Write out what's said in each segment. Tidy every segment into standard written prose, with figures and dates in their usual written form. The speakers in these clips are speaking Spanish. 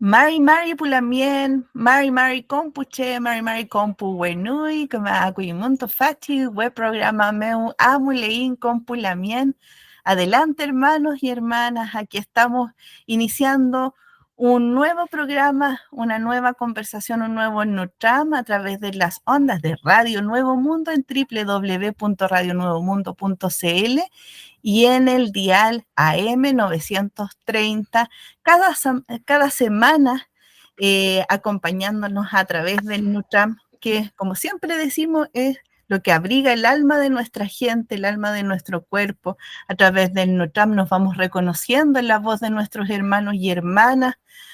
Mari Pulamien, Mari Compuche, Mari Compu Wenui, que me acuimunto fachi, web programa meu, amulein Compulamien. Adelante, hermanos y hermanas, aquí estamos iniciando un nuevo programa, una nueva conversación, un nuevo Nutram a través de las ondas de Radio Nuevo Mundo en www.radionuevomundo.cl y en el dial AM 930 cada semana acompañándonos a través del Nutram, que como siempre decimos es lo que abriga el alma de nuestra gente, el alma de nuestro cuerpo. A través del Nutram nos vamos reconociendo en la voz de nuestros hermanos y hermanas,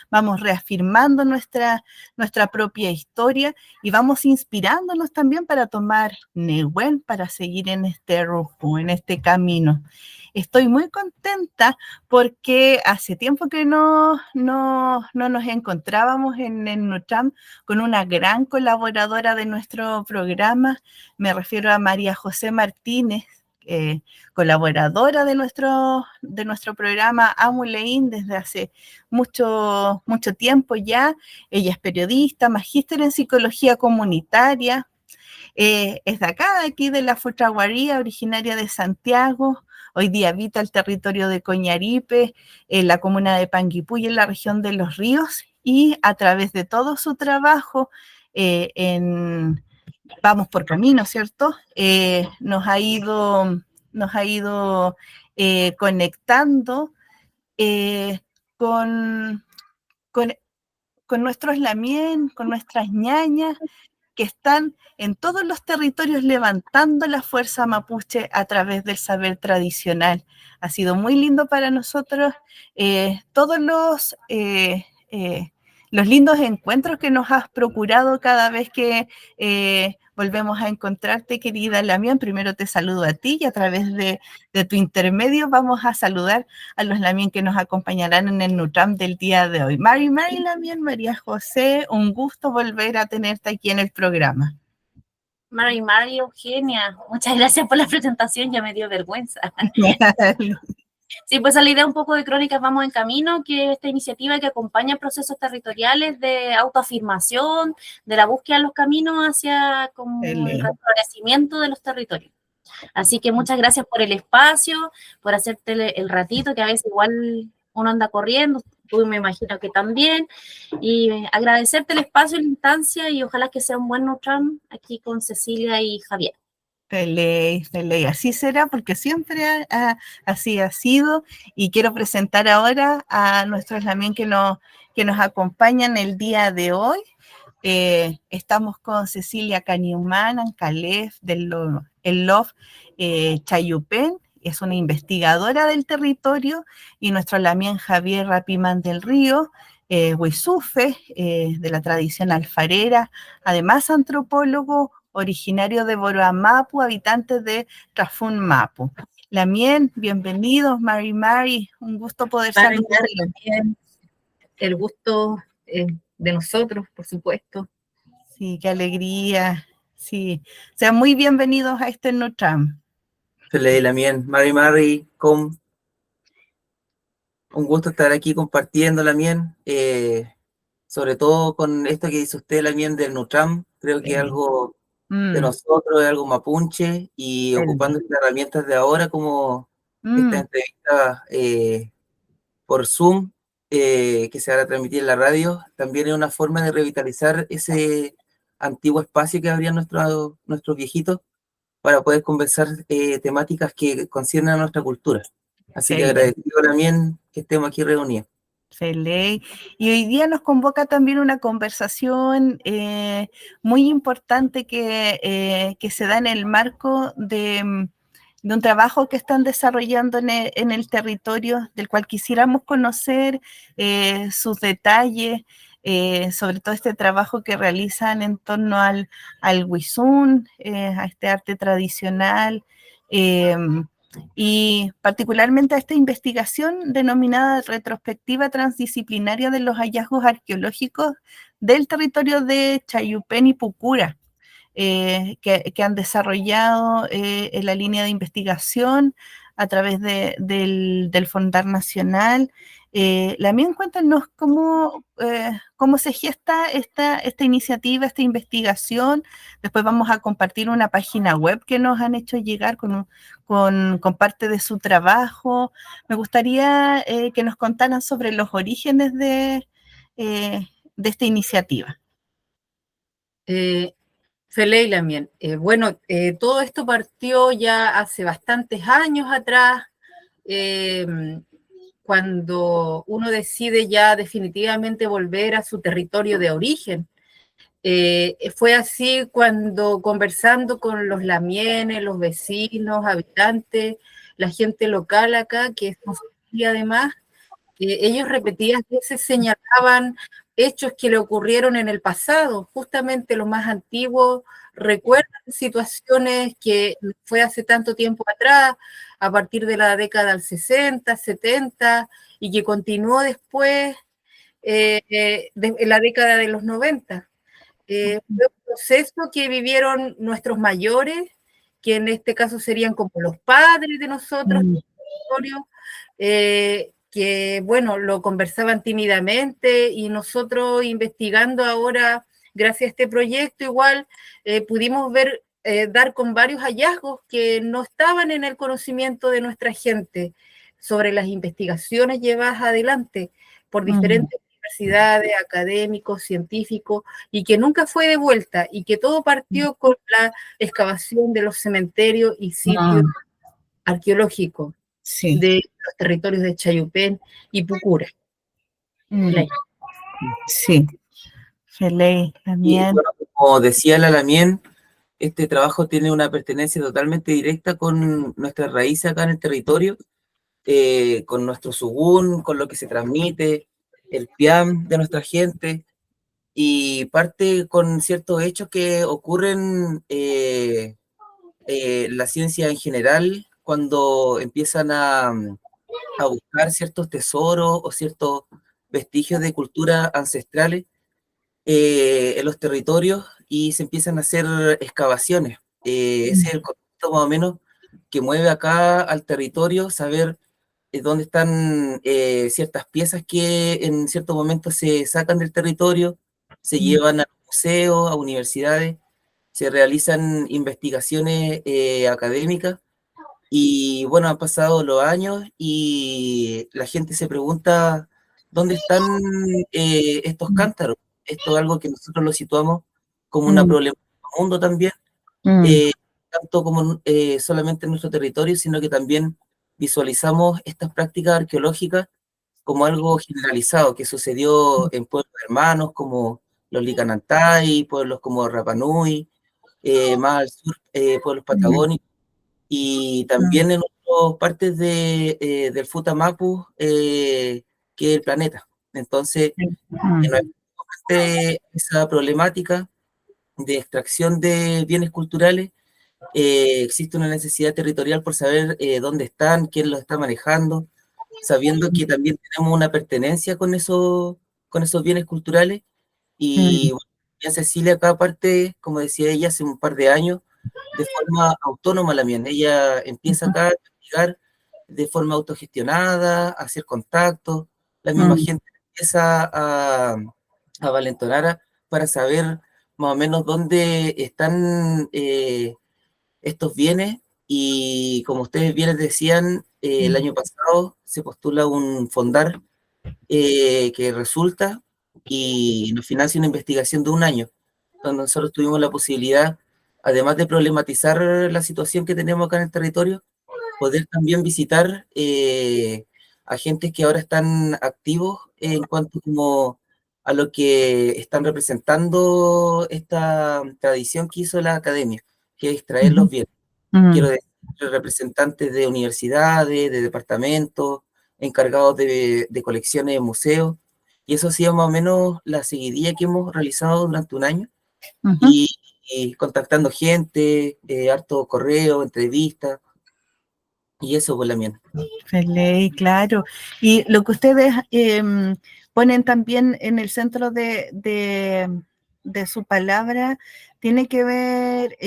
vamos reafirmando nuestra propia historia y vamos inspirándonos también para tomar Nehuen, para seguir en este rumbo, en este camino. Estoy muy contenta porque hace tiempo que no nos encontrábamos en el Nutram con una gran colaboradora de nuestro programa. Me refiero a María José Martínez, colaboradora de nuestro programa Amulein desde hace mucho tiempo ya. Ella es periodista, magíster en psicología comunitaria, es de acá, de aquí de la Futraguaría, originaria de Santiago. Hoy día habita el territorio de Coñaripe, en la comuna de Panguipulli, en la región de Los Ríos, y a través de todo su trabajo en Vamos por Camino, ¿cierto? Nos ha ido conectando eh, con, con, con nuestros lamien, con nuestras ñañas, que están en todos los territorios levantando la fuerza mapuche a través del saber tradicional. Ha sido muy lindo para nosotros todos los lindos encuentros que nos has procurado cada vez que volvemos a encontrarte, querida Lamián. Primero te saludo a ti y a través de tu intermedio vamos a saludar a los Lamián que nos acompañarán en el Nutram del día de hoy. Mari Lamián, María José, un gusto volver a tenerte aquí en el programa. Mari, Eugenia, muchas gracias por la presentación, ya me dio vergüenza. Sí, pues a la idea un poco de Crónicas Vamos en Camino, que es esta iniciativa que acompaña procesos territoriales de autoafirmación, de la búsqueda de los caminos hacia como el reflorecimiento de los territorios. Así que muchas gracias por el espacio, por hacerte el ratito, que a veces igual uno anda corriendo, tú me imagino que también, y agradecerte el espacio, la instancia, y ojalá que sea un buen Nutram aquí con Cecilia y Javier. Feliz, así será porque siempre así ha sido, y quiero presentar ahora a nuestros también que nos acompañan el día de hoy. Estamos con Cecilia Caniumán Ancalef del LOF Chayupén, es una investigadora del territorio, y nuestro Lamien Javier Rapimán del Río, Huisufe, de la tradición alfarera, además antropólogo, originario de Boroamapu, habitante de Rafún Mapu. Lamien, bienvenidos, Mari, un gusto poder saludarlos. El gusto de nosotros, por supuesto. Sí, qué alegría. Sí, sean muy bienvenidos a este Nutram. Feliz Lamien, Mari, un gusto estar aquí compartiendo, Lamien, sobre todo con esto que dice usted, Lamien, del Nutram. Creo que es algo de nosotros, es algo mapuche, y ocupando estas herramientas de ahora, como esta entrevista por Zoom, que se va a transmitir en la radio, también es una forma de revitalizar ese antiguo espacio que abrían nuestros viejitos para poder conversar temáticas que conciernen a nuestra cultura. Así que agradecido también que estemos aquí reunidos. Feliz. Y hoy día nos convoca también una conversación muy importante que se da en el marco de un trabajo que están desarrollando en el territorio, del cual quisiéramos conocer sus detalles, sobre todo este trabajo que realizan en torno al Huizún, a este arte tradicional, y particularmente a esta investigación denominada Retrospectiva Transdisciplinaria de los Hallazgos Arqueológicos del territorio de Chayupén y Pucura, que han desarrollado en la línea de investigación a través del Fondar Nacional. Lamien, cuéntanos cómo se gesta esta iniciativa, esta investigación. Después vamos a compartir una página web que nos han hecho llegar con parte de su trabajo. Me gustaría que nos contaran sobre los orígenes de esta iniciativa. Feley Lamien. Bueno, todo esto partió ya hace bastantes años atrás, cuando uno decide ya definitivamente volver a su territorio de origen. Fue así cuando, conversando con los lamienes, los vecinos, habitantes, la gente local acá, que es familia además, ellos repetidas veces señalaban hechos que le ocurrieron en el pasado. Justamente los más antiguos recuerdan situaciones que fue hace tanto tiempo atrás, a partir de la década del 60, 70, y que continuó después de la década de los 90. Fue un proceso que vivieron nuestros mayores, que en este caso serían como los padres de nosotros, que, bueno, lo conversaban tímidamente, y nosotros investigando ahora, gracias a este proyecto, igual pudimos ver, dar con varios hallazgos que no estaban en el conocimiento de nuestra gente sobre las investigaciones llevadas adelante por diferentes universidades, académicos, científicos, y que nunca fue devuelta, y que todo partió con la excavación de los cementerios y sitios arqueológicos de los territorios de Chayupén y Pucura. Sí, Feley, Lamien. Y bueno, como decía la Lamien, este trabajo tiene una pertenencia totalmente directa con nuestras raíces acá en el territorio, con nuestro sugún, con lo que se transmite, el piam de nuestra gente, y parte con ciertos hechos que ocurren la ciencia en general, cuando empiezan a buscar ciertos tesoros o ciertos vestigios de cultura ancestrales en los territorios, y se empiezan a hacer excavaciones. Ese es el concepto más o menos que mueve acá al territorio, saber dónde están ciertas piezas que en ciertos momentos se sacan del territorio, se llevan a museos, a universidades, se realizan investigaciones académicas, y bueno, han pasado los años y la gente se pregunta dónde están estos cántaros. Esto es algo que nosotros lo situamos como una problemática del mundo también, tanto como solamente en nuestro territorio, sino que también visualizamos estas prácticas arqueológicas como algo generalizado que sucedió en pueblos hermanos como los Licanantay, pueblos como Rapa Nui, más al sur, pueblos patagónicos, y también en otras partes del Futamapu, que es el planeta. Entonces, esa problemática de extracción de bienes culturales, existe una necesidad territorial por saber dónde están, quién los está manejando, sabiendo que también tenemos una pertenencia con esos bienes culturales. Y bueno, ya Cecilia acá aparte, como decía ella, hace un par de años, de forma autónoma también. Ella empieza acá a investigar de forma autogestionada, a hacer contactos, la misma gente empieza a valentonar para saber más o menos dónde están estos bienes, y como ustedes bien decían, el año pasado se postula un fondar que resulta y nos financia una investigación de un año, donde nosotros tuvimos la posibilidad, además de problematizar la situación que tenemos acá en el territorio, poder también visitar agentes que ahora están activos en cuanto como a lo que están representando esta tradición que hizo la academia, que es extraer los bienes. Quiero decir, representantes de universidades, de departamentos, encargados de colecciones de museos, y eso ha sido más o menos la seguidilla que hemos realizado durante un año, y contactando gente, harto correo, entrevistas, y eso por la mía. Feley, claro. Y lo que ustedes ponen también en el centro de su palabra tiene que ver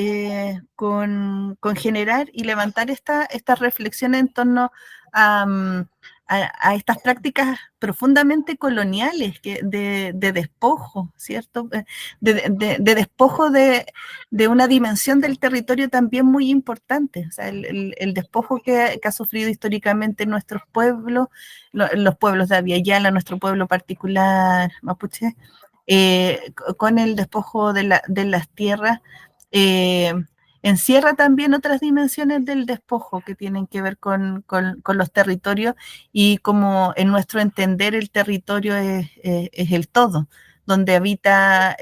con generar y levantar esta reflexión en torno a estas prácticas profundamente coloniales de despojo, ¿cierto? De despojo de una dimensión del territorio también muy importante, o sea, el despojo que ha sufrido históricamente nuestros pueblos, los pueblos de Abya Yala, nuestro pueblo particular mapuche, con el despojo de las tierras, encierra también otras dimensiones del despojo que tienen que ver con los territorios, y como en nuestro entender el territorio es el todo, donde habita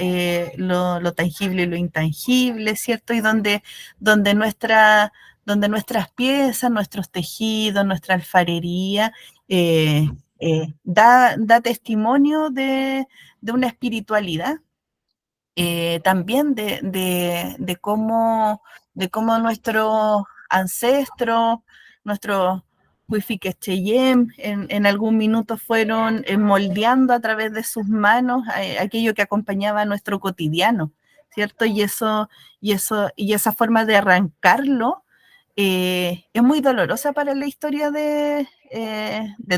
lo tangible y lo intangible, ¿cierto? Y donde nuestras piezas, nuestros tejidos, nuestra alfarería da testimonio de una espiritualidad, también de cómo nuestros ancestros, nuestros Huifiques Cheyenne, en algún minuto fueron moldeando a través de sus manos aquello que acompañaba a nuestro cotidiano, ¿cierto? Y esa forma de arrancarlo es muy dolorosa para la historia de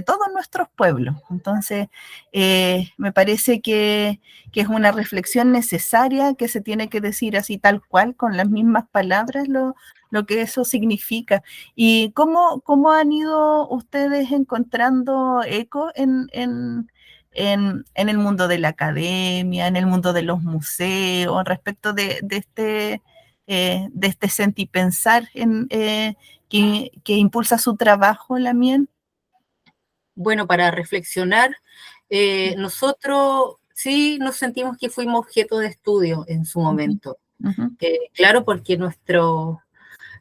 todos nuestros pueblos. Entonces, me parece que es una reflexión necesaria, que se tiene que decir así tal cual, con las mismas palabras, lo que eso significa. ¿Y cómo han ido ustedes encontrando eco en el mundo de la academia, en el mundo de los museos, respecto de este sentipensar que impulsa su trabajo, Lamien? Bueno, para reflexionar, nosotros sí nos sentimos que fuimos objeto de estudio en su momento. Claro, porque nuestro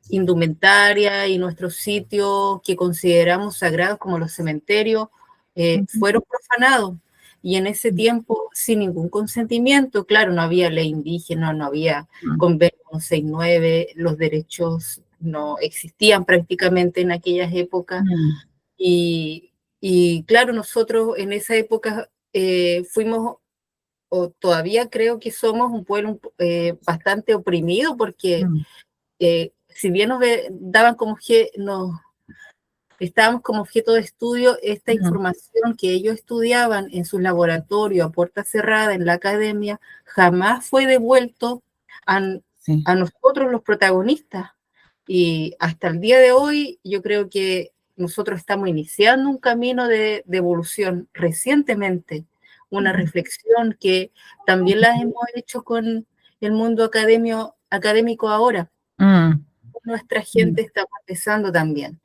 indumentaria y nuestros sitios que consideramos sagrados, como los cementerios, fueron profanados. Y en ese tiempo, sin ningún consentimiento, claro, no había ley indígena, no había convenio 169, los derechos no existían prácticamente en aquellas épocas. Y claro, nosotros en esa época fuimos, o todavía creo que somos un pueblo bastante oprimido, porque si bien nos daban como estábamos como objeto de estudio, esta información que ellos estudiaban en sus laboratorios a puerta cerrada en la academia jamás fue devuelto a nosotros los protagonistas. Y hasta el día de hoy yo creo que nosotros estamos iniciando un camino de evolución recientemente, una reflexión que también la hemos hecho con el mundo académico ahora. Nuestra gente está empezando también.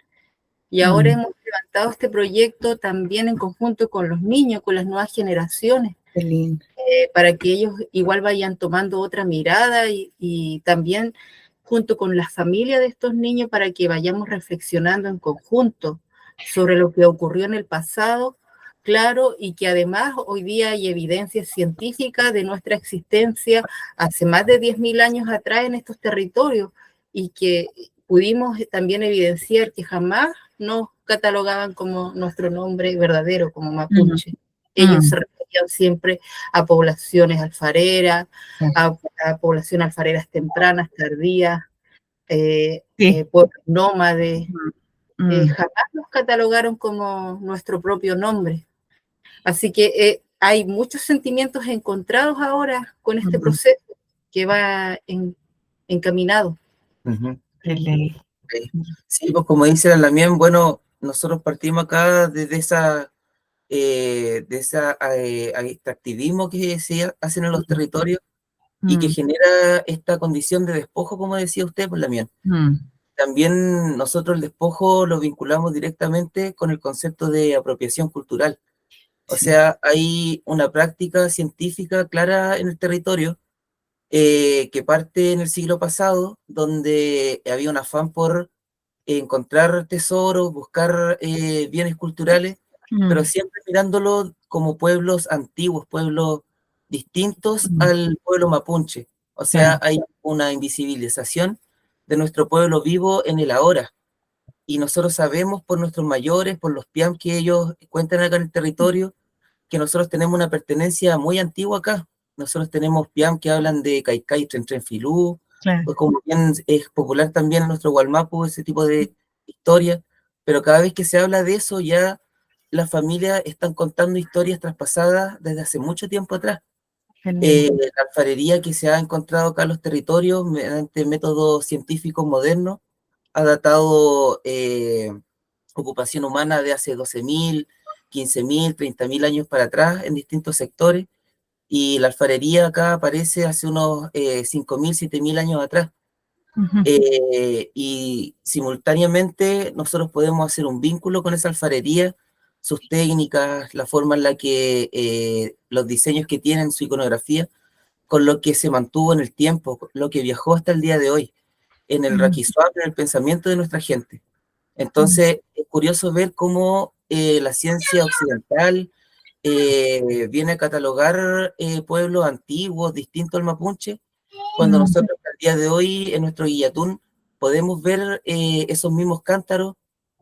Y ahora hemos levantado este proyecto también en conjunto con los niños, con las nuevas generaciones, para que ellos igual vayan tomando otra mirada y también junto con la familia de estos niños, para que vayamos reflexionando en conjunto sobre lo que ocurrió en el pasado, claro, y que además hoy día hay evidencia científica de nuestra existencia hace más de 10.000 años atrás en estos territorios, y que pudimos también evidenciar que jamás nos catalogaban como nuestro nombre verdadero, como mapuche. Ellos se referían siempre a poblaciones alfareras, a poblaciones alfareras tempranas, tardías, pueblos nómades. Jamás nos catalogaron como nuestro propio nombre. Así que hay muchos sentimientos encontrados ahora con este proceso que va encaminado. Sí, pues como dice la Lamien, bueno, nosotros partimos acá desde este activismo que se hacen en los territorios y que genera esta condición de despojo, como decía usted, pues Lamien. También nosotros el despojo lo vinculamos directamente con el concepto de apropiación cultural. O sea, hay una práctica científica clara en el territorio que parte en el siglo pasado, donde había un afán por encontrar tesoros, buscar bienes culturales, pero siempre mirándolo como pueblos antiguos, pueblos distintos al pueblo mapuche. O sea, hay una invisibilización de nuestro pueblo vivo en el ahora. Y nosotros sabemos por nuestros mayores, por los piam que ellos cuentan acá en el territorio, que nosotros tenemos una pertenencia muy antigua acá. nosotros tenemos piam que hablan de Caicay, Tren Filú, Claro. pues como bien es popular también en nuestro Gualmapu ese tipo de historia, pero cada vez que se habla de eso ya las familias están contando historias traspasadas desde hace mucho tiempo atrás. La alfarería que se ha encontrado acá en los territorios mediante métodos científicos modernos ha datado ocupación humana de hace 12.000, 15.000, 30.000 años para atrás en distintos sectores, y la alfarería acá aparece hace unos 5.000, 7.000 años atrás. Y simultáneamente nosotros podemos hacer un vínculo con esa alfarería, sus técnicas, la forma en la que los diseños que tienen, su iconografía, con lo que se mantuvo en el tiempo, lo que viajó hasta el día de hoy, en el raquisuap, en el pensamiento de nuestra gente. Entonces, es curioso ver cómo la ciencia occidental viene a catalogar pueblos antiguos, distintos al mapuche, cuando nosotros al día de hoy en nuestro guillatún podemos ver esos mismos cántaros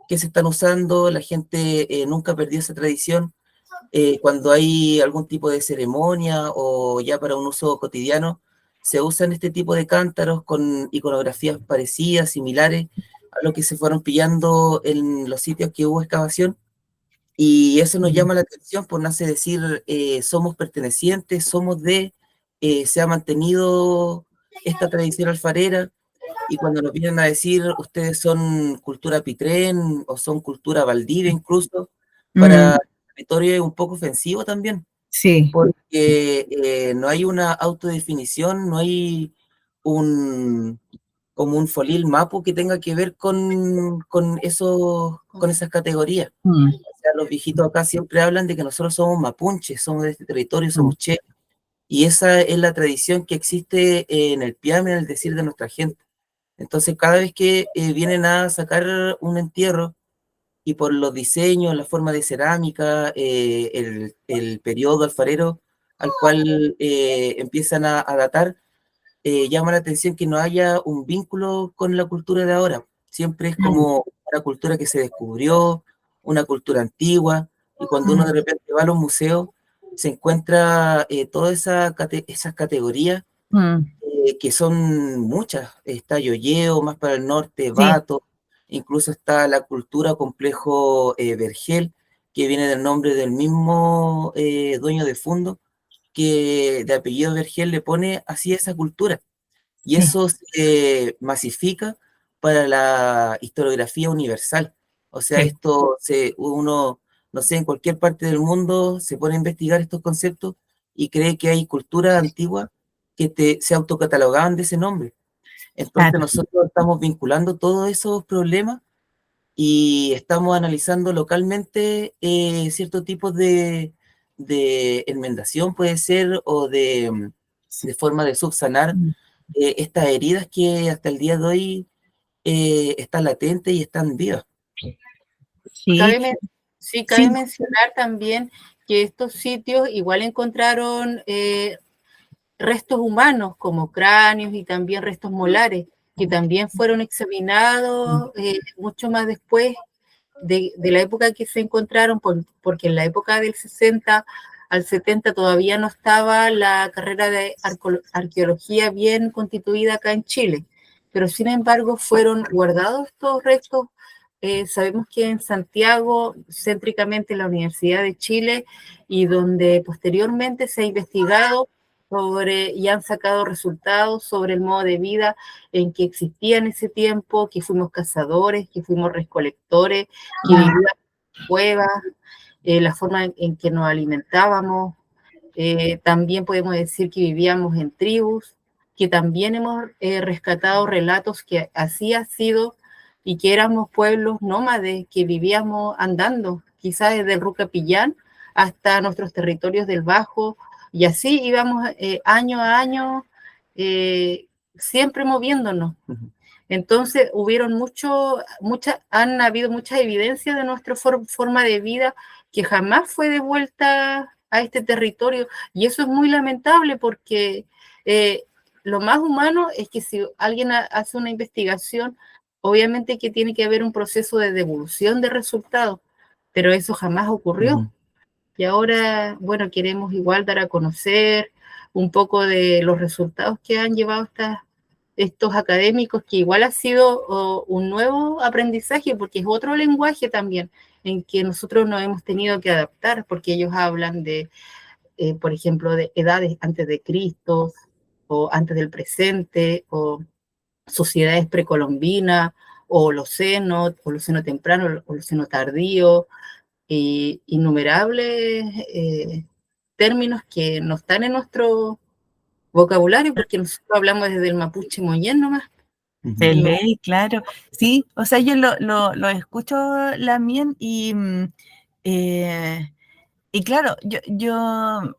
que se están usando, la gente nunca perdió esa tradición. Cuando hay algún tipo de ceremonia o ya para un uso cotidiano, se usan este tipo de cántaros con iconografías parecidas, similares a lo que se fueron pillando en los sitios que hubo excavación. Y eso nos llama la atención por nace decir, somos pertenecientes, somos de, se ha mantenido esta tradición alfarera, y cuando nos vienen a decir, ustedes son cultura Pitrén o son cultura Valdivia incluso, para el territorio es un poco ofensivo también, Sí. porque no hay una autodefinición, no hay como un folil mapu que tenga que ver con esas categorías. O sea, los viejitos acá siempre hablan de que nosotros somos mapunches, somos de este territorio, somos che, y esa es la tradición que existe en el piame, en el decir de nuestra gente. Entonces, cada vez que vienen a sacar un entierro, y por los diseños, la forma de cerámica, el periodo alfarero al cual empiezan a datar, llama la atención que no haya un vínculo con la cultura de ahora. Siempre es como una cultura que se descubrió, una cultura antigua, y cuando uno de repente va a los museos, se encuentra todas esas categorías que son muchas. Está Yoyeo, más para el norte, Bato, incluso está la cultura complejo Vergel, que viene del nombre del mismo dueño de fondo, que de apellido Vergel le pone así a esa cultura. Y eso se masifica para la historiografía universal. O sea, uno, no sé, en cualquier parte del mundo se pone a investigar estos conceptos y cree que hay culturas antiguas que se autocatalogaban de ese nombre. Entonces nosotros estamos vinculando todos esos problemas y estamos analizando localmente ciertos tipos de enmendación, puede ser, o de forma de subsanar estas heridas que hasta el día de hoy están latentes y están vivas. Cabe mencionar también que estos sitios igual encontraron restos humanos como cráneos y también restos molares, que también fueron examinados mucho más después de la época que se encontraron, porque en la época del 60 al 70 todavía no estaba la carrera de arqueología bien constituida acá en Chile, pero sin embargo fueron guardados estos restos. Sabemos que en Santiago, céntricamente en la Universidad de Chile, y donde posteriormente se ha investigado y han sacado resultados sobre el modo de vida en que existía en ese tiempo, que fuimos cazadores, que fuimos recolectores, que vivíamos en cuevas, la forma en que nos alimentábamos. También podemos decir que vivíamos en tribus, que también hemos rescatado relatos que así ha sido y que éramos pueblos nómades, que vivíamos andando, quizás desde el Rucapillán hasta nuestros territorios del Bajo, y así íbamos año a año, siempre moviéndonos. Entonces, han habido muchas evidencias de nuestra forma de vida que jamás fue devuelta a este territorio, y eso es muy lamentable porque lo más humano es que si alguien hace una investigación, obviamente que tiene que haber un proceso de devolución de resultados, pero eso jamás ocurrió. Y ahora, bueno, queremos igual dar a conocer un poco de los resultados que han llevado estos académicos, que igual ha sido un nuevo aprendizaje, porque es otro lenguaje también, en que nosotros nos hemos tenido que adaptar, porque ellos hablan de, por ejemplo, de edades antes de Cristo, o antes del presente, o sociedades precolombinas, o Holoceno temprano, o Holoceno tardío, y innumerables términos que no están en nuestro vocabulario, porque nosotros hablamos desde el mapuche moyén nomás. De ley, claro. Sí, o sea, yo lo escucho Lamien y claro, yo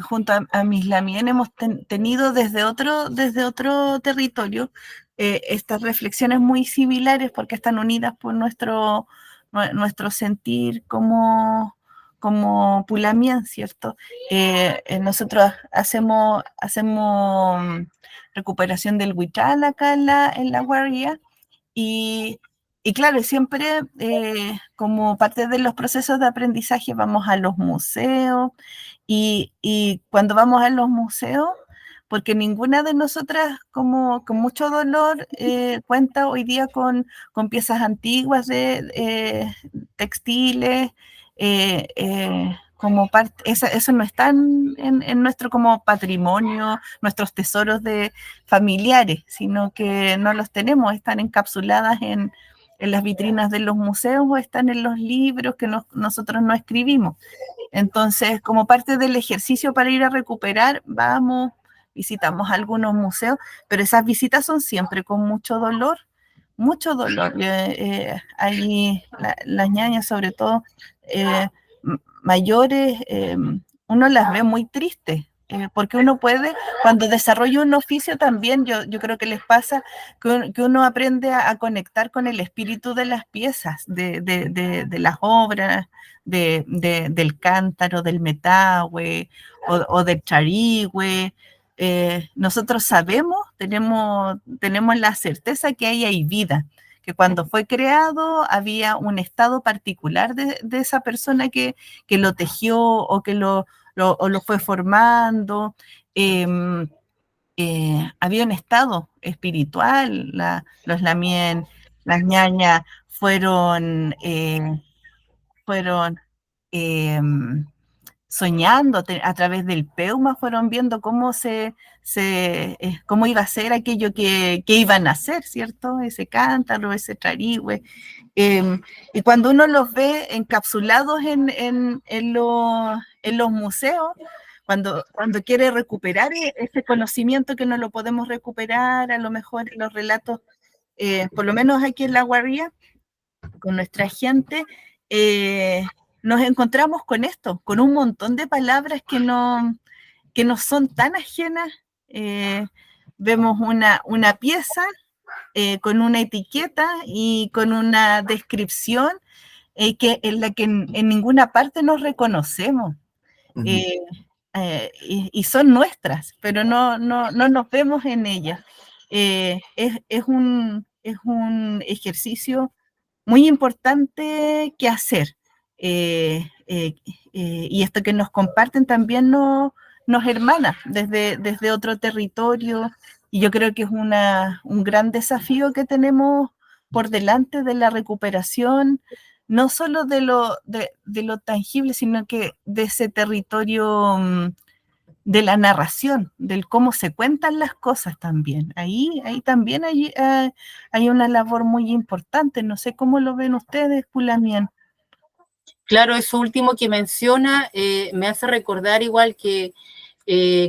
junto a mis Lamien hemos tenido desde otro territorio estas reflexiones muy similares porque están unidas por nuestro sentir como Pulamien, ¿cierto? Nosotros hacemos recuperación del huichal acá en la guardia y claro, siempre como parte de los procesos de aprendizaje vamos a los museos y cuando vamos a los museos, porque ninguna de nosotras como con mucho dolor cuenta hoy día con piezas antiguas de textiles, como parte, eso no está en nuestro como patrimonio, nuestros tesoros de familiares, sino que no los tenemos, están encapsuladas en las vitrinas de los museos o están en los libros que nosotros no escribimos. Entonces, como parte del ejercicio para ir a recuperar, vamos, visitamos algunos museos, pero esas visitas son siempre con mucho dolor, mucho dolor. Ahí las ñañas, sobre todo mayores, uno las ve muy tristes. Porque uno puede, cuando desarrolla un oficio también, yo creo que les pasa que uno aprende a conectar con el espíritu de las piezas, de las obras, del cántaro, del metahue o del charigüe. Nosotros sabemos, tenemos la certeza que ahí hay vida, que cuando fue creado había un estado particular de esa persona que lo tejió o que lo fue formando. Había un estado espiritual, los lamien, las ñañas fueron soñando a través del peuma, fueron viendo cómo cómo iba a ser aquello que iban a hacer, ¿cierto? Ese cántaro, ese trarigüe. Y cuando uno los ve encapsulados en los museos, cuando quiere recuperar ese conocimiento que no lo podemos recuperar, a lo mejor en los relatos, por lo menos aquí en La Guardia, con nuestra gente, nos encontramos con esto, con un montón de palabras que no son tan ajenas. Vemos una pieza con una etiqueta y con una descripción en la que en ninguna parte nos reconocemos. Y son nuestras, pero no nos vemos en ellas. Es un ejercicio muy importante que hacer. Y esto que nos comparten también nos hermana desde otro territorio, y yo creo que es un gran desafío que tenemos por delante de la recuperación, no solo de lo tangible, sino que de ese territorio de la narración, del cómo se cuentan las cosas también. Ahí también hay una labor muy importante. No sé cómo lo ven ustedes, Pulamien. Claro, eso último que menciona me hace recordar igual que,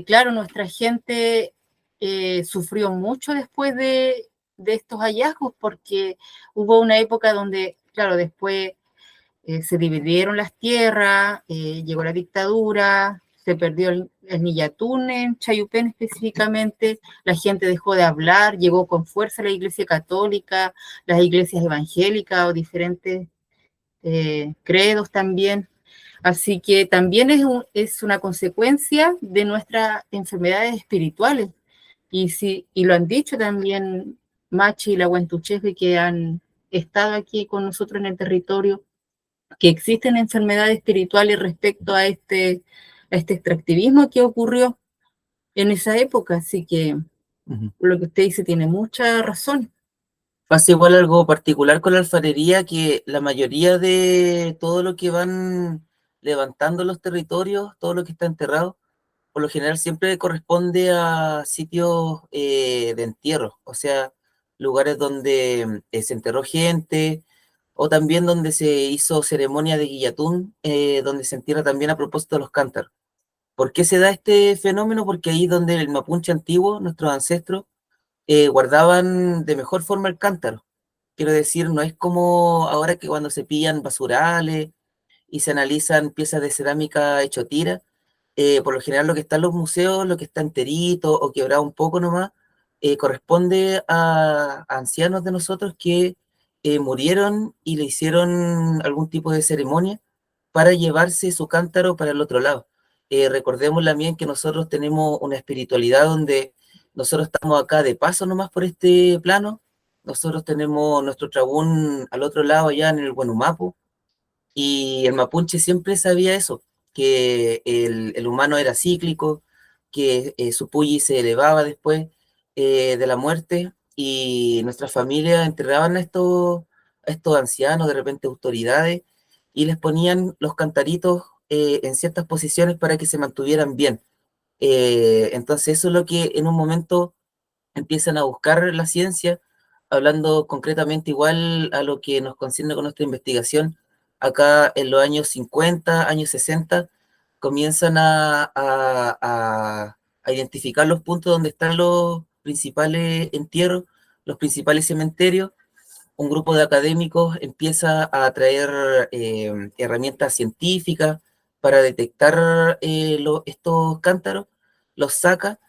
claro, nuestra gente sufrió mucho después de estos hallazgos, porque hubo una época donde, claro, después se dividieron las tierras, llegó la dictadura, se perdió el Niyatune, en Chayupén específicamente, la gente dejó de hablar, llegó con fuerza la Iglesia Católica, las iglesias evangélicas o diferentes credos también. Así que también es una consecuencia de nuestras enfermedades espirituales. Y lo han dicho también Machi y la Huentuchefe, que han estado aquí con nosotros en el territorio, que existen enfermedades espirituales respecto a este extractivismo que ocurrió en esa época. Así que lo que usted dice tiene mucha razón. Pasa igual algo particular con la alfarería, que la mayoría de todo lo que van levantando los territorios, todo lo que está enterrado, por lo general siempre corresponde a sitios de entierro, o sea, lugares donde se enterró gente, o también donde se hizo ceremonia de guillatún, donde se entierra también a propósito de los cántaros. ¿Por qué se da este fenómeno? Porque ahí donde el mapuche antiguo, nuestros ancestros, guardaban de mejor forma el cántaro. Quiero decir, no es como ahora que cuando se pillan basurales y se analizan piezas de cerámica hecho tira, por lo general lo que está en los museos, lo que está enterito o quebrado un poco nomás, corresponde a ancianos de nosotros que murieron y le hicieron algún tipo de ceremonia para llevarse su cántaro para el otro lado. Recordemos también que nosotros tenemos una espiritualidad donde nosotros estamos acá de paso nomás por este plano. Nosotros tenemos nuestro trabún al otro lado, allá en el Guanumapu, y el mapuche siempre sabía eso, que el humano era cíclico, que su puyi se elevaba después de la muerte, y nuestras familias enterraban a estos ancianos, de repente autoridades, y les ponían los cantaritos en ciertas posiciones para que se mantuvieran bien. Entonces eso es lo que en un momento empiezan a buscar la ciencia, hablando concretamente igual a lo que nos concierne con nuestra investigación. Acá en los años 50, años 60, comienzan a identificar los puntos donde están los principales entierros, los principales cementerios. Un grupo de académicos empieza a traer herramientas científicas para detectar estos cántaros, los saca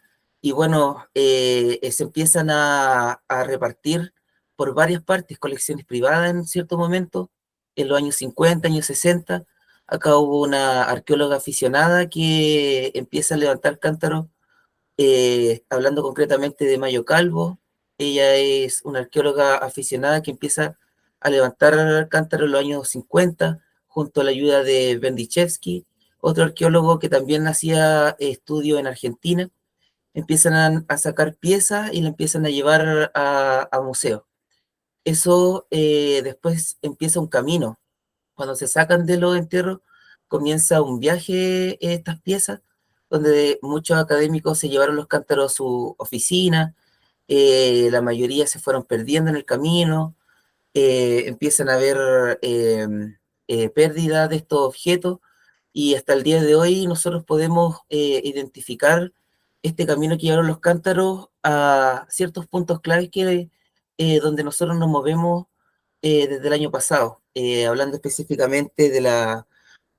y bueno, se empiezan a repartir por varias partes, colecciones privadas en cierto momento, en los años 50, años 60. Acá hubo una arqueóloga aficionada que empieza a levantar cántaros, hablando concretamente de Mayo Calvo. Ella es una arqueóloga aficionada que empieza a levantar cántaros en los años 50, junto a la ayuda de Bendichevsky, otro arqueólogo que también hacía estudio en Argentina. Empiezan a sacar piezas y la empiezan a llevar a museos. Eso después empieza un camino. Cuando se sacan de los entierros, comienza un viaje estas piezas, donde muchos académicos se llevaron los cántaros a su oficina, la mayoría se fueron perdiendo en el camino, empiezan a haber pérdida de estos objetos, y hasta el día de hoy nosotros podemos identificar este camino que llevaron los cántaros a ciertos puntos claves donde nosotros nos movemos desde el año pasado, hablando específicamente de la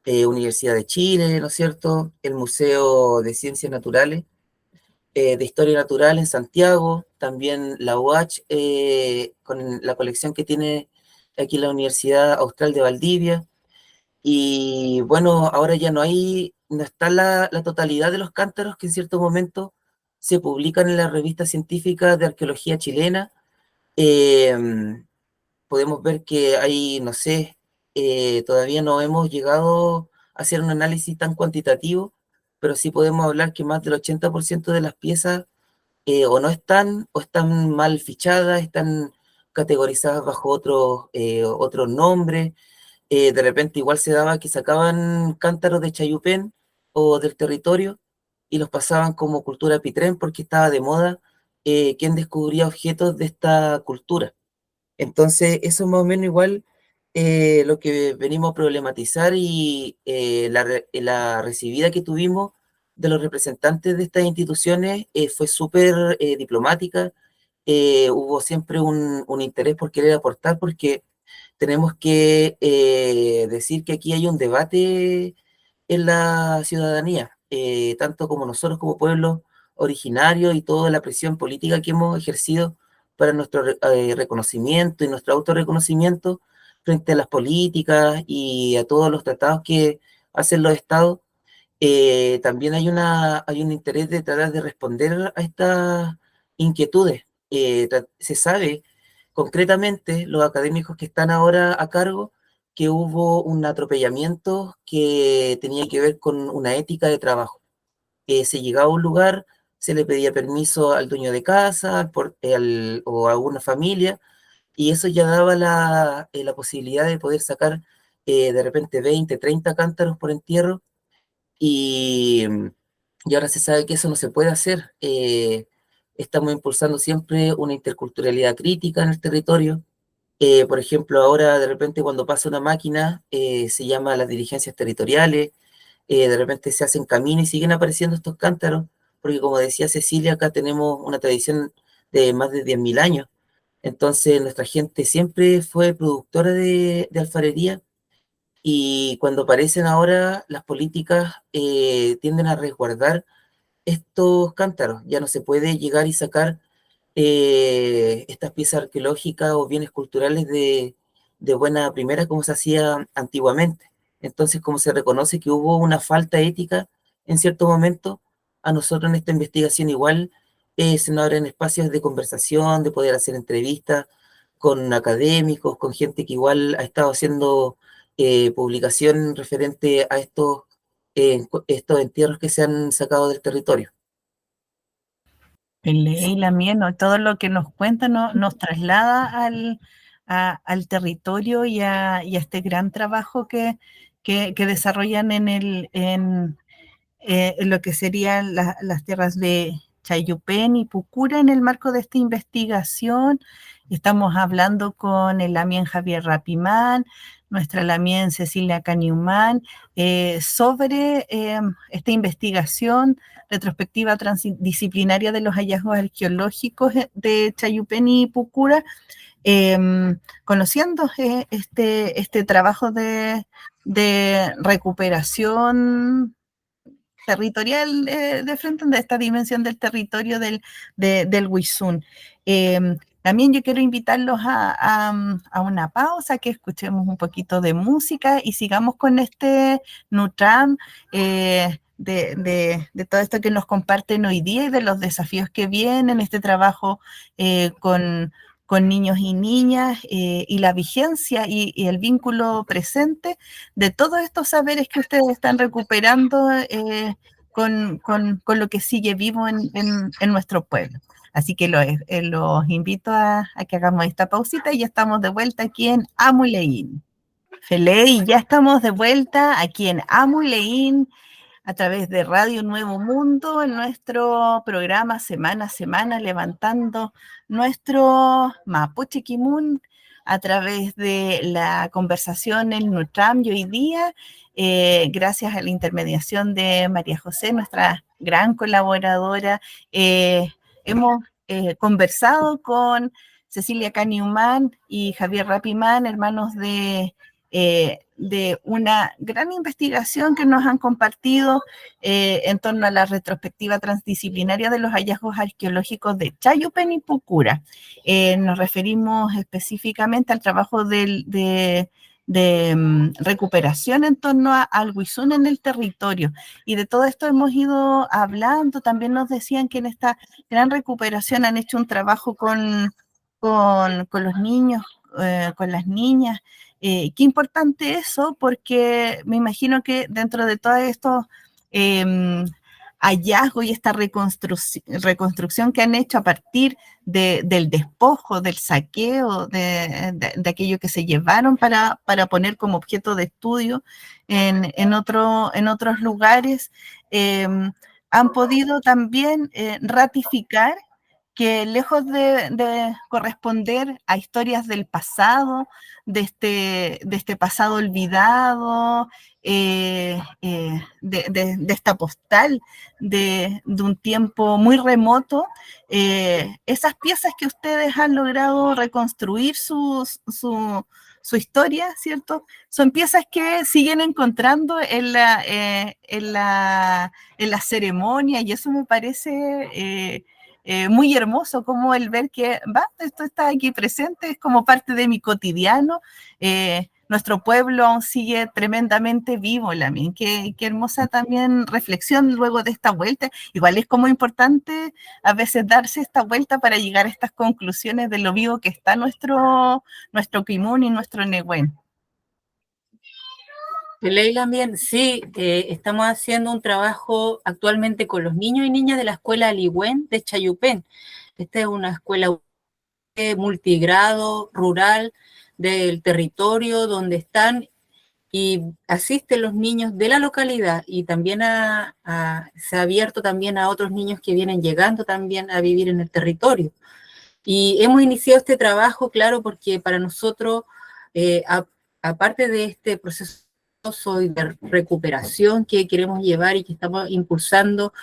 Universidad de Chile, ¿no es cierto? El Museo de Ciencias Naturales, de Historia Natural en Santiago, también la UACH, con la colección que tiene aquí la Universidad Austral de Valdivia. Y bueno, ahora ya no está la totalidad de los cántaros que en cierto momento se publican en la revista científica de arqueología chilena. Eh, Podemos ver que hay, no sé, todavía no hemos llegado a hacer un análisis tan cuantitativo, pero sí podemos hablar que más del 80% de las piezas o no están, o están mal fichadas, están categorizadas bajo otros nombres. De repente igual se daba que sacaban cántaros de Chayupén o del territorio y los pasaban como cultura pitrén porque estaba de moda quien descubría objetos de esta cultura. Entonces, eso es más o menos igual lo que venimos a problematizar, y la recibida que tuvimos de los representantes de estas instituciones fue súper diplomática. Hubo siempre un interés por querer aportar, porque tenemos que decir que aquí hay un debate en la ciudadanía, tanto como nosotros como pueblo originario y toda la presión política que hemos ejercido para nuestro reconocimiento y nuestro autorreconocimiento frente a las políticas y a todos los tratados que hacen los estados. También hay un interés de tratar de responder a estas inquietudes. Se sabe concretamente, los académicos que están ahora a cargo, que hubo un atropellamiento que tenía que ver con una ética de trabajo. Se llegaba a un lugar, se le pedía permiso al dueño de casa o a una familia, y eso ya daba la posibilidad de poder sacar de repente 20, 30 cántaros por entierro, y, y ahora se sabe que eso no se puede hacer. Estamos impulsando siempre una interculturalidad crítica en el territorio. Por ejemplo, ahora de repente cuando pasa una máquina, se llama las dirigencias territoriales, de repente se hacen caminos y siguen apareciendo estos cántaros, porque como decía Cecilia, acá tenemos una tradición de más de 10.000 años. Entonces nuestra gente siempre fue productora de alfarería, y cuando aparecen ahora las políticas tienden a resguardar estos cántaros. Ya no se puede llegar y sacar estas piezas arqueológicas o bienes culturales de buena primera como se hacía antiguamente. Entonces, como se reconoce que hubo una falta ética en cierto momento, a nosotros en esta investigación igual se nos abren espacios de conversación, de poder hacer entrevistas con académicos, con gente que igual ha estado haciendo publicación referente a estos entierros que se han sacado del territorio. Y la mía, ¿no? Todo lo que nos cuenta nos traslada al territorio y a este gran trabajo que desarrollan en lo que serían las tierras de Chayupén y Pucura en el marco de esta investigación. Estamos hablando con el Lamien Javier Rapimán, nuestra Lamien Cecilia Caniumán, sobre esta investigación retrospectiva transdisciplinaria de los hallazgos arqueológicos de Chayupén y Pucura, conociendo este trabajo de recuperación territorial de frente de esta dimensión del territorio del Huizún. También yo quiero invitarlos a una pausa, que escuchemos un poquito de música y sigamos con este Nutram, de todo esto que nos comparten hoy día y de los desafíos que vienen, este trabajo con niños y niñas, y la vigencia y el vínculo presente de todos estos saberes que ustedes están recuperando con lo que sigue vivo en nuestro pueblo. Así que los invito a que hagamos esta pausita y ya estamos de vuelta aquí en Amuleín. Feley, ya estamos de vuelta aquí en Amuleín a través de Radio Nuevo Mundo, en nuestro programa semana a semana, levantando nuestro Mapuche Kimun a través de la conversación en Nutram y hoy día, gracias a la intermediación de María José, nuestra gran colaboradora, hemos conversado con Cecilia Caniumán y Javier Rapimán, hermanos de una gran investigación que nos han compartido en torno a la retrospectiva transdisciplinaria de los hallazgos arqueológicos de Chayupén y Pucura. Nos referimos específicamente al trabajo de recuperación en torno al Huizún en el territorio. Y de todo esto hemos ido hablando. También nos decían que en esta gran recuperación han hecho un trabajo con los niños, con las niñas. Qué importante eso, porque me imagino que dentro de todos estos hallazgos y esta reconstrucción que han hecho a partir del despojo, del saqueo, de aquello que se llevaron para poner como objeto de estudio en otros lugares, han podido también ratificar que lejos de corresponder a historias del pasado, de este pasado olvidado, de esta postal de un tiempo muy remoto, esas piezas que ustedes han logrado reconstruir su historia, ¿cierto? Son piezas que siguen encontrando en la ceremonia, y eso me parece muy hermoso, como el ver que esto está aquí presente, es como parte de mi cotidiano. Nuestro pueblo aún sigue tremendamente vivo, Lamien. Qué hermosa también reflexión luego de esta vuelta. Igual es como importante a veces darse esta vuelta para llegar a estas conclusiones de lo vivo que está nuestro Kimun y nuestro Nehuen. Leila, bien, sí, estamos haciendo un trabajo actualmente con los niños y niñas de la escuela Alihuén de Chayupén. Esta es una escuela multigrado, rural, del territorio donde están y asisten los niños de la localidad y también se ha abierto también a otros niños que vienen llegando también a vivir en el territorio. Y hemos iniciado este trabajo, claro, porque para nosotros, aparte de este proceso de recuperación que queremos llevar y que estamos impulsando,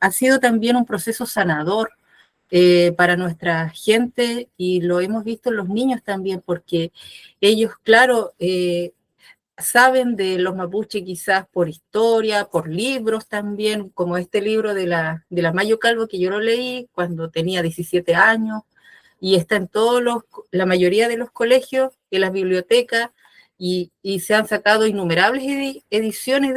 ha sido también un proceso sanador para nuestra gente y lo hemos visto en los niños también, porque ellos, claro, saben de los mapuches quizás por historia, por libros también, como este libro de la Mayo Calvo que yo lo leí cuando tenía 17 años y está en la mayoría de los colegios, en las bibliotecas y se han sacado innumerables ediciones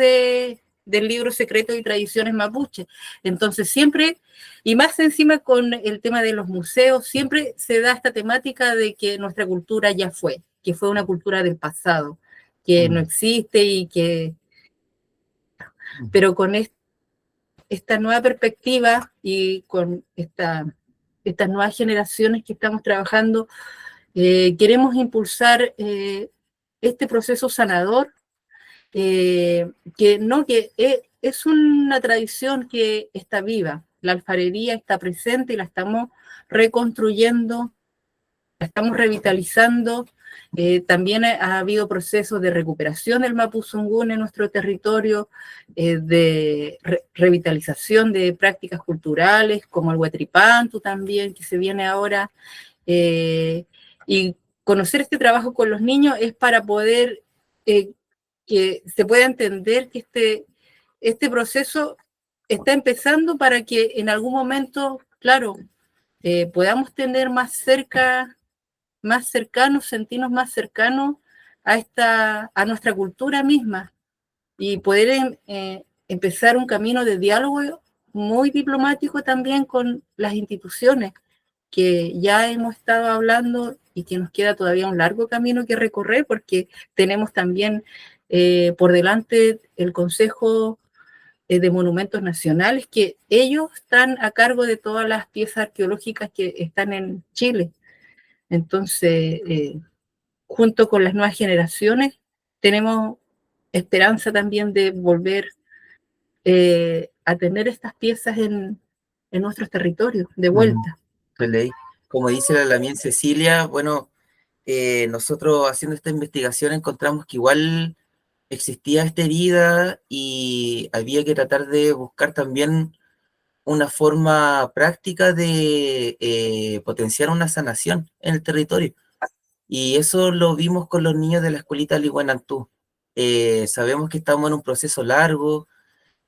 del libro Secretos y Tradiciones Mapuche. Entonces siempre, y más encima con el tema de los museos, siempre se da esta temática de que nuestra cultura ya fue, que fue una cultura del pasado, que no existe y que... Pero con esta nueva perspectiva y con estas nuevas generaciones que estamos trabajando, queremos impulsar este proceso sanador, que es una tradición que está viva. La alfarería está presente y la estamos reconstruyendo, la estamos revitalizando. También ha habido procesos de recuperación del mapuzungún en nuestro territorio, de revitalización de prácticas culturales, como el huetripantu también, que se viene ahora. Y conocer este trabajo con los niños es para poder que se pueda entender que este proceso está empezando para que en algún momento, claro, podamos tener más cercanos, sentirnos más cercanos a nuestra cultura misma y poder empezar un camino de diálogo muy diplomático también con las instituciones que ya hemos estado hablando y que nos queda todavía un largo camino que recorrer porque tenemos también por delante el Consejo de Monumentos Nacionales, que ellos están a cargo de todas las piezas arqueológicas que están en Chile. Entonces, junto con las nuevas generaciones, tenemos esperanza también de volver a tener estas piezas en nuestros territorios, de vuelta. Como dice la Lamien Cecilia, bueno, nosotros haciendo esta investigación encontramos que igual existía esta herida y había que tratar de buscar también una forma práctica de potenciar una sanación en el territorio. Y eso lo vimos con los niños de la escuelita Lihuanantú. Sabemos que estamos en un proceso largo,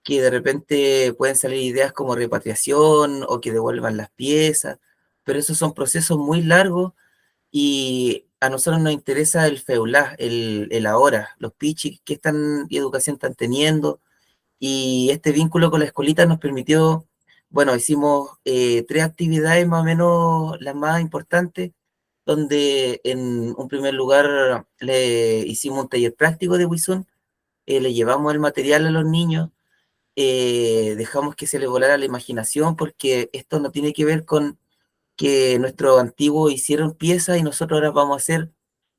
que de repente pueden salir ideas como repatriación o que devuelvan las piezas, pero esos son procesos muy largos y a nosotros nos interesa el feulá, el ahora, los pichis, qué educación están teniendo, y este vínculo con la escuelita nos permitió, bueno, hicimos 3 actividades más o menos las más importantes, donde en un primer lugar le hicimos un taller práctico de Wizun, le llevamos el material a los niños, dejamos que se les volara la imaginación, porque esto no tiene que ver con que nuestros antiguos hicieron piezas y nosotros ahora vamos a hacer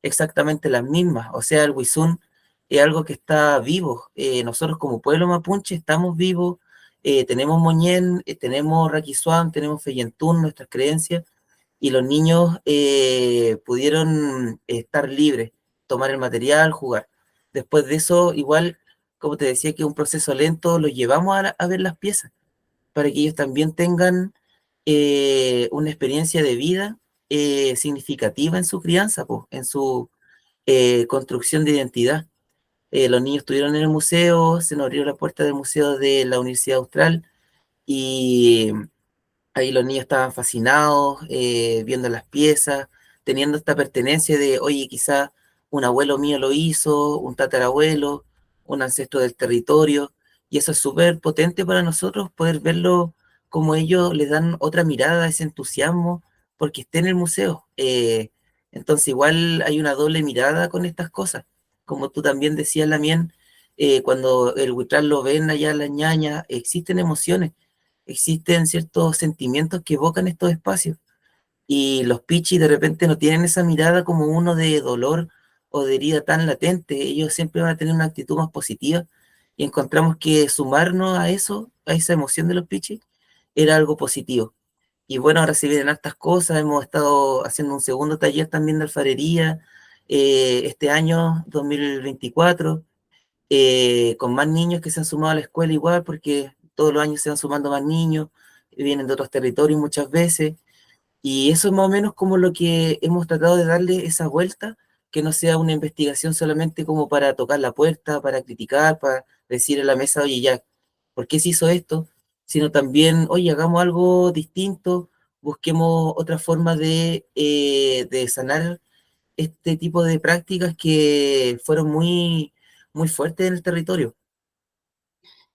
exactamente las mismas. O sea, el Wizun es algo que está vivo. Nosotros como pueblo mapuche estamos vivos, tenemos Moñén, tenemos Raquisuán, tenemos Feyentún, nuestras creencias, y los niños pudieron estar libres, tomar el material, jugar. Después de eso, igual, como te decía, que es un proceso lento, los llevamos a ver las piezas, para que ellos también tengan una experiencia de vida significativa en su crianza, po, en su construcción de identidad. Los niños estuvieron en el museo, se nos abrió la puerta del museo de la Universidad Austral y ahí los niños estaban fascinados, viendo las piezas, teniendo esta pertenencia de, oye, quizá un abuelo mío lo hizo, un tatarabuelo, un ancestro del territorio, y eso es súper potente para nosotros, poder verlo como ellos les dan otra mirada, ese entusiasmo, porque esté en el museo. Entonces igual hay una doble mirada con estas cosas. como tú también decías, Lamien, cuando el huitrán lo ven allá las ñañas, existen emociones, existen ciertos sentimientos que evocan estos espacios. Y los pichis de repente no tienen esa mirada como uno de dolor o de herida tan latente. Ellos siempre van a tener una actitud más positiva y encontramos que sumarnos a eso, a esa emoción de los pichis, era algo positivo. Y bueno, ahora se vienen hartas cosas, hemos estado haciendo un segundo taller también de alfarería este año 2024, con más niños que se han sumado a la escuela igual, porque todos los años se van sumando más niños, vienen de otros territorios muchas veces, y eso es más o menos como lo que hemos tratado de darle esa vuelta, que no sea una investigación solamente como para tocar la puerta, para criticar, para decir en la mesa, oye, ya, ¿por qué se hizo esto? Sino también, oye, hagamos algo distinto, busquemos otra forma de sanar este tipo de prácticas que fueron muy, muy fuertes en el territorio.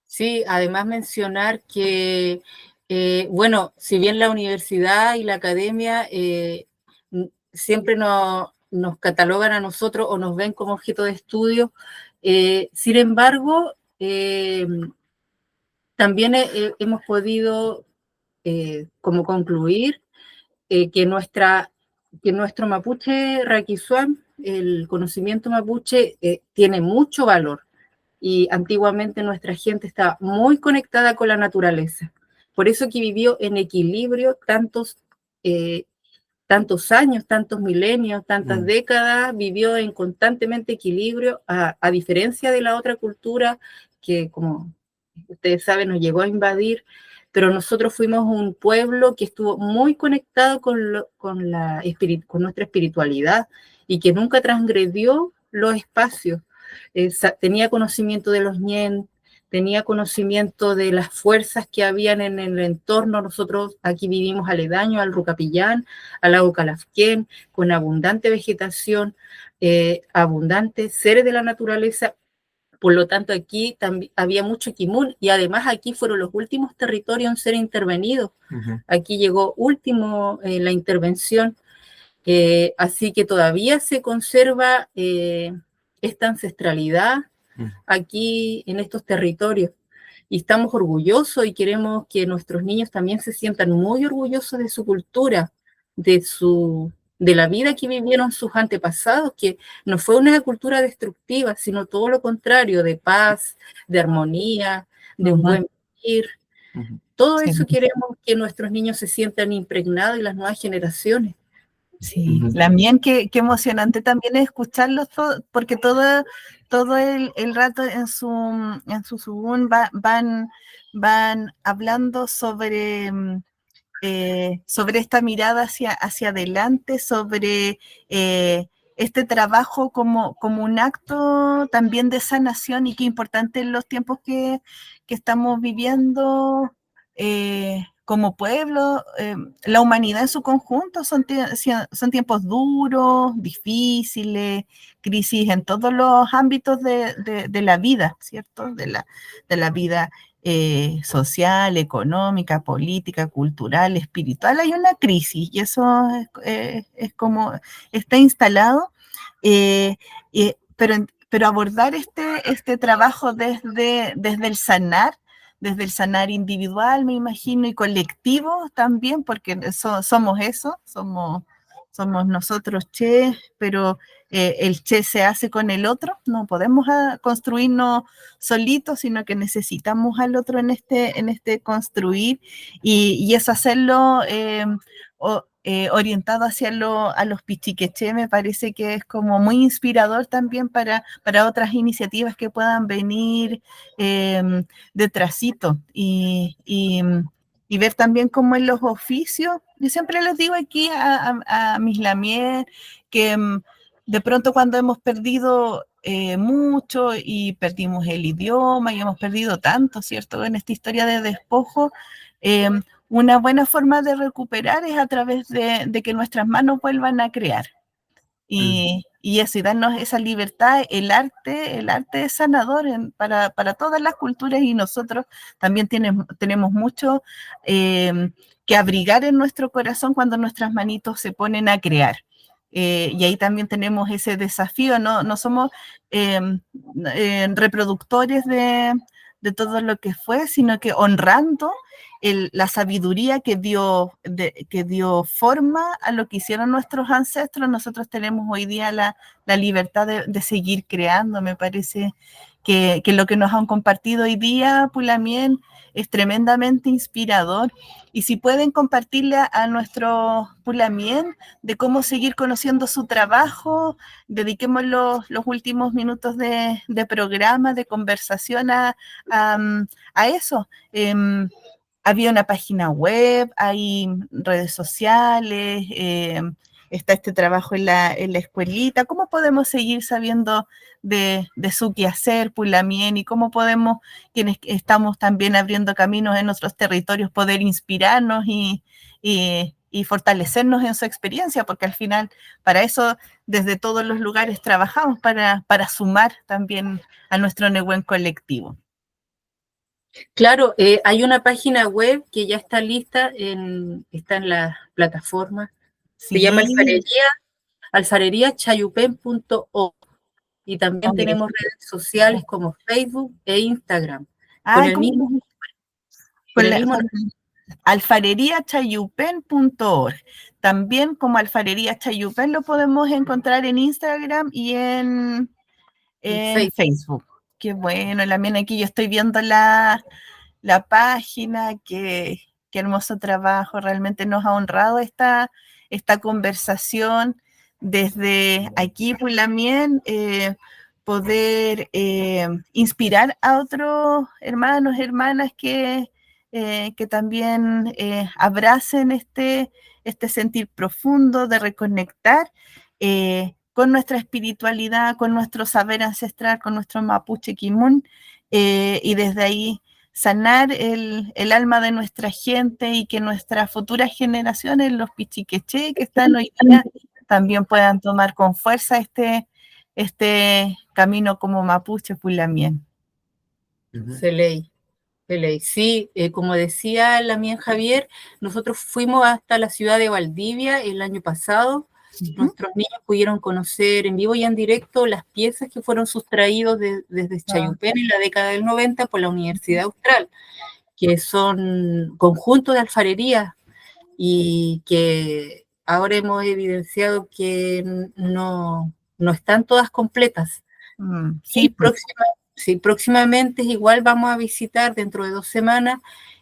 Sí, además mencionar que, bueno, si bien la universidad y la academia siempre nos catalogan a nosotros o nos ven como objeto de estudio, sin embargo, también hemos podido como concluir que nuestro mapuche raquizuam, el conocimiento mapuche, tiene mucho valor. Y antiguamente nuestra gente estaba muy conectada con la naturaleza. Por eso que vivió en equilibrio tantos años, tantos milenios, tantas décadas, vivió en constantemente equilibrio, a diferencia de la otra cultura que, como ustedes saben, nos llegó a invadir, pero nosotros fuimos un pueblo que estuvo muy conectado con nuestra espiritualidad y que nunca transgredió los espacios. Tenía conocimiento de los ñen, tenía conocimiento de las fuerzas que habían en el entorno. Nosotros aquí vivimos aledaño al Rucapillán, al lago Calafquén, con abundante vegetación, abundantes seres de la naturaleza. Por lo tanto, aquí había mucho quimún y además aquí fueron los últimos territorios en ser intervenidos. Aquí llegó último la intervención, así que todavía se conserva esta ancestralidad aquí en estos territorios. Y estamos orgullosos y queremos que nuestros niños también se sientan muy orgullosos de su cultura, de la vida que vivieron sus antepasados, que no fue una cultura destructiva, sino todo lo contrario, de paz, de armonía, de un buen vivir. Todo eso queremos que nuestros niños se sientan impregnados y las nuevas generaciones. Sí, Lamien, qué emocionante también es escucharlos porque todo el rato en su Zoom van hablando sobre esta mirada hacia adelante, sobre este trabajo como un acto también de sanación, y qué importante en los tiempos que estamos viviendo como pueblo, la humanidad en su conjunto. Son tiempos duros, difíciles, crisis en todos los ámbitos de la vida, ¿cierto? De la vida social, económica, política, cultural, espiritual. Hay una crisis y eso es como está instalado, pero abordar este trabajo desde el sanar individual, me imagino, y colectivo también, porque somos eso, somos nosotros Che, pero el Che se hace con el otro. No podemos construirnos solitos, sino que necesitamos al otro en este construir, y eso hacerlo orientado hacia a los pichiqueché. Me parece que es como muy inspirador también para otras iniciativas que puedan venir detrásito, y ver también cómo en los oficios. Yo siempre les digo aquí a mis lamier que de pronto cuando hemos perdido mucho y perdimos el idioma y hemos perdido tanto, ¿cierto? En esta historia de despojo, una buena forma de recuperar es a través de que nuestras manos vuelvan a crear. Y eso, y darnos esa libertad. El arte es sanador para todas las culturas, y nosotros también tenemos mucho que abrigar en nuestro corazón cuando nuestras manitos se ponen a crear. Y ahí también tenemos ese desafío, no somos reproductores de todo lo que fue, sino que honrando la sabiduría que dio forma a lo que hicieron nuestros ancestros, nosotros tenemos hoy día la libertad de seguir creando. Me parece que lo que nos han compartido hoy día, Pulamien, es tremendamente inspirador. Y si pueden compartirle a nuestro Pulamien de cómo seguir conociendo su trabajo, dediquemos los últimos minutos de programa, de conversación a eso. Había una página web, hay redes sociales, está este trabajo en la escuelita. ¿Cómo podemos seguir sabiendo de su quehacer, Pulamien, y cómo podemos, quienes estamos también abriendo caminos en otros territorios, poder inspirarnos y fortalecernos en su experiencia? Porque al final, para eso, desde todos los lugares trabajamos, para sumar también a nuestro Nehuen colectivo. Claro, hay una página web que ya está lista, está en la plataforma, Sí. Se llama alfareriachayupen.org, y también tenemos redes sociales como Facebook e Instagram, con el mismo alfareriachayupen.org. También como Alfarería Chayupen lo podemos encontrar en Instagram y en Facebook. Qué bueno, también aquí yo estoy viendo la página, qué hermoso trabajo, realmente nos ha honrado esta conversación desde aquí, Pulamien, poder inspirar a otros hermanos, hermanas que también abracen este sentir profundo de reconectar con nuestra espiritualidad, con nuestro saber ancestral, con nuestro mapuche quimun, y desde ahí sanar el alma de nuestra gente, y que nuestras futuras generaciones, los pichiqueché que están hoy día, también puedan tomar con fuerza este camino como mapuche, Pulamien. Feley. Sí, como decía Lamien Javier, nosotros fuimos hasta la ciudad de Valdivia el año pasado. Nuestros niños pudieron conocer en vivo y en directo las piezas que fueron sustraídos desde Chayupen en la década del 90 por la Universidad Austral, que son conjuntos de alfarería y que ahora hemos evidenciado que no están todas completas. Sí, próximamente igual vamos a visitar dentro de 2 semanas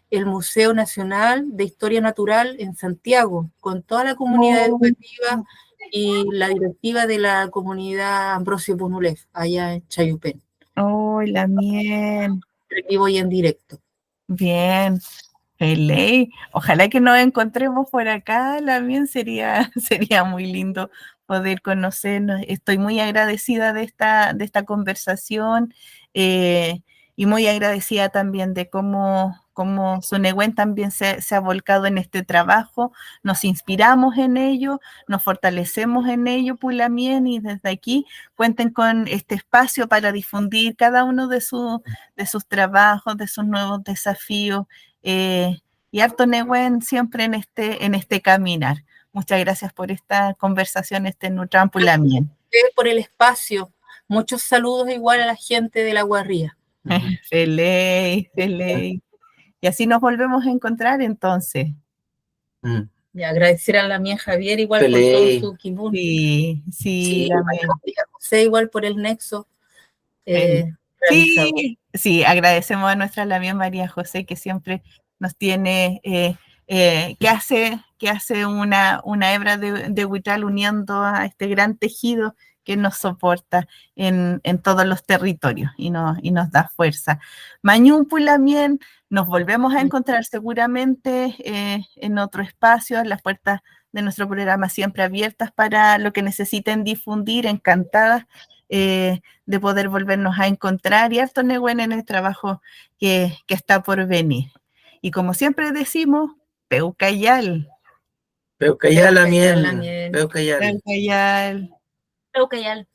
el Museo Nacional de Historia Natural en Santiago, con toda la comunidad educativa y la directiva de la comunidad Ambrosio Punulef, allá en Chayupen. Lamien. En vivo y en directo. Bien. Pelé. Ojalá que nos encontremos por acá, Lamien, sería muy lindo poder conocernos. Estoy muy agradecida de esta conversación, y muy agradecida también de cómo su Nehuen también se ha volcado en este trabajo. Nos inspiramos en ello, nos fortalecemos en ello, Pulamien, y desde aquí cuenten con este espacio para difundir cada uno de sus trabajos, de sus nuevos desafíos, y harto Nehuen siempre en este caminar. Muchas gracias por esta conversación, Nutram, Pulamien. Por el espacio. Muchos saludos igual a la gente de La Guarría. Feliz. Y así nos volvemos a encontrar entonces. Y agradecer a Lamien Javier igual por todo su quimun. Sí, María José igual por el nexo. Sí, agradecemos a nuestra Lamien María José, que siempre nos tiene, que hace una hebra de huichal uniendo a este gran tejido que nos soporta en todos los territorios y nos da fuerza. Mañún, Pulamien, nos volvemos a encontrar seguramente en otro espacio. Las puertas de nuestro programa siempre abiertas para lo que necesiten difundir, encantadas de poder volvernos a encontrar, y harto Nehuen en el trabajo que está por venir. Y como siempre decimos, Peucayal. Peucayal, Lamien. Peucayal. Peucayal.